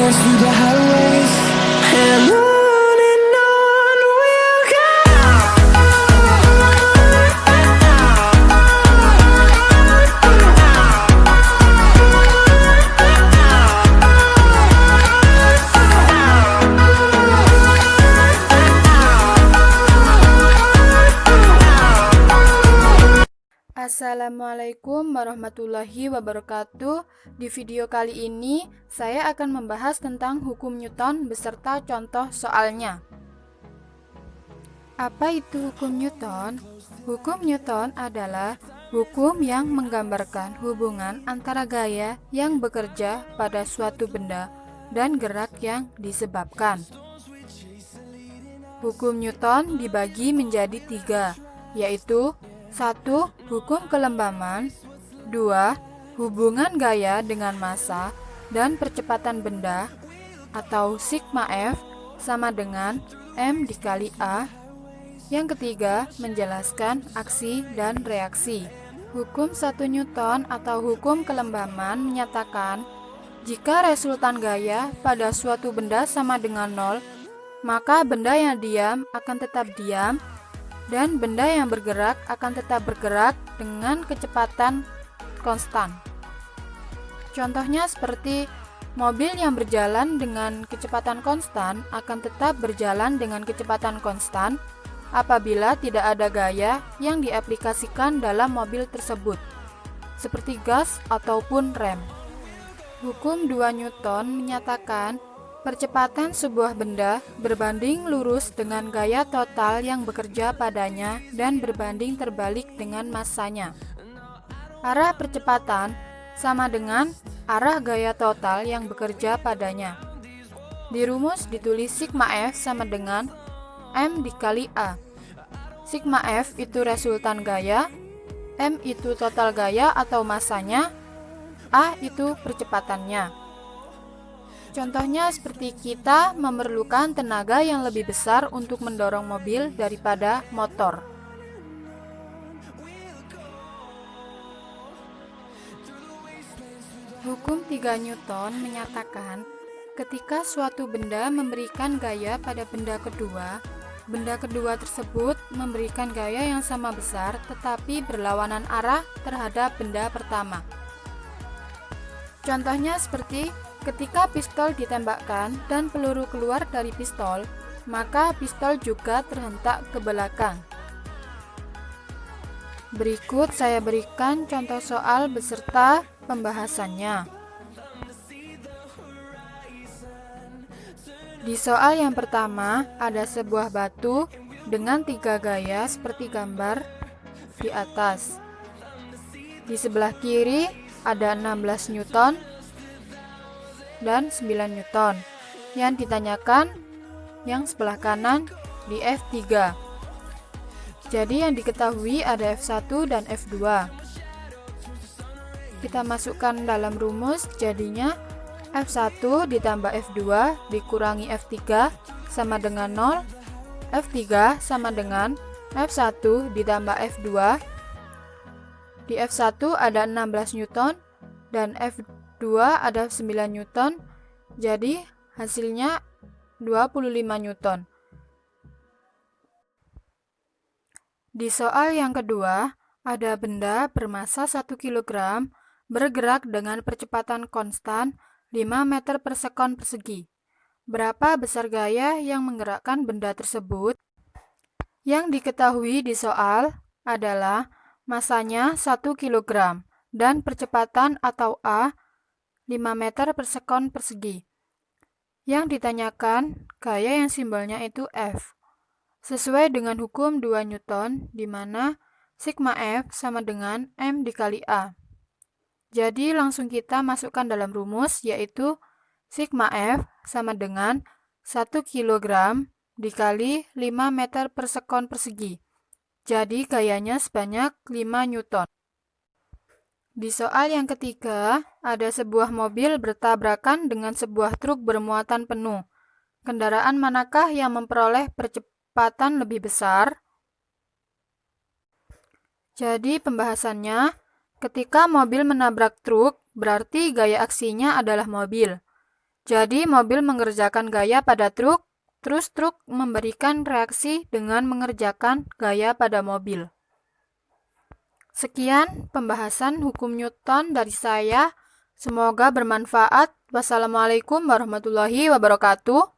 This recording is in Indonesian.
dance through the highways, and on we'll go. Assalamualaikum warahmatullahi wabarakatuh. Di video kali ini saya akan membahas tentang hukum Newton beserta contoh soalnya. Apa itu hukum Newton? Hukum Newton adalah hukum yang menggambarkan hubungan antara gaya yang bekerja pada suatu benda dan gerak yang disebabkan. Hukum Newton dibagi menjadi 3, yaitu 1. Hukum kelembaman. 2. Hubungan gaya dengan massa dan percepatan benda, atau sigma F sama dengan M dikali A. Yang ketiga, menjelaskan aksi dan reaksi. Hukum 1 Newton atau hukum kelembaman menyatakan jika resultan gaya pada suatu benda sama dengan 0, maka benda yang diam akan tetap diam dan benda yang bergerak akan tetap bergerak dengan kecepatan konstan. Contohnya seperti mobil yang berjalan dengan kecepatan konstan akan tetap berjalan dengan kecepatan konstan apabila tidak ada gaya yang diaplikasikan dalam mobil tersebut, seperti gas ataupun rem. Hukum 2 Newton menyatakan percepatan sebuah benda berbanding lurus dengan gaya total yang bekerja padanya dan berbanding terbalik dengan massanya. Arah percepatan sama dengan arah gaya total yang bekerja padanya. Di rumus ditulis sigma F sama dengan M dikali A. Sigma F itu resultan gaya, M itu total gaya atau massanya, A itu percepatannya. Contohnya seperti kita memerlukan tenaga yang lebih besar untuk mendorong mobil daripada motor. Hukum 3 Newton menyatakan ketika suatu benda memberikan gaya pada benda kedua tersebut memberikan gaya yang sama besar tetapi berlawanan arah terhadap benda pertama. Contohnya seperti ketika pistol ditembakkan dan peluru keluar dari pistol, maka pistol juga terhentak ke belakang. Berikut saya berikan contoh soal beserta pembahasannya. Di soal yang pertama, ada sebuah batu dengan 3 gaya seperti gambar di atas. Di sebelah kiri ada 16 Newton dan 9 Newton. Yang ditanyakan yang sebelah kanan di F3. Jadi yang diketahui ada F1 dan F2. Kita masukkan dalam rumus, jadinya F1 ditambah F2 dikurangi F3 sama dengan 0. F3 sama dengan F1 ditambah F2. Di F1 ada 16 Newton dan F2 ada 9 Newton, jadi hasilnya 25 Newton. Di soal yang kedua, ada benda bermassa 1 kg bergerak dengan percepatan konstan 5 meter per sekon persegi. Berapa besar gaya yang menggerakkan benda tersebut? Yang diketahui di soal adalah massanya 1 kg dan percepatan atau A 5 meter per sekon persegi. Yang ditanyakan gaya yang simbolnya itu F. Sesuai dengan hukum 2 Newton di mana sigma F sama dengan M dikali A. Jadi langsung kita masukkan dalam rumus, yaitu sigma F sama dengan 1 kg dikali 5 meter per sekon persegi. Jadi gayanya sebanyak 5 Newton. Di soal yang ketiga, ada sebuah mobil bertabrakan dengan sebuah truk bermuatan penuh. Kendaraan manakah yang memperoleh percepatan lebih besar? Jadi pembahasannya, ketika mobil menabrak truk, berarti gaya aksinya adalah mobil. Jadi mobil mengerjakan gaya pada truk, terus truk memberikan reaksi dengan mengerjakan gaya pada mobil. Sekian pembahasan hukum Newton dari saya. Semoga bermanfaat. Wassalamualaikum warahmatullahi wabarakatuh.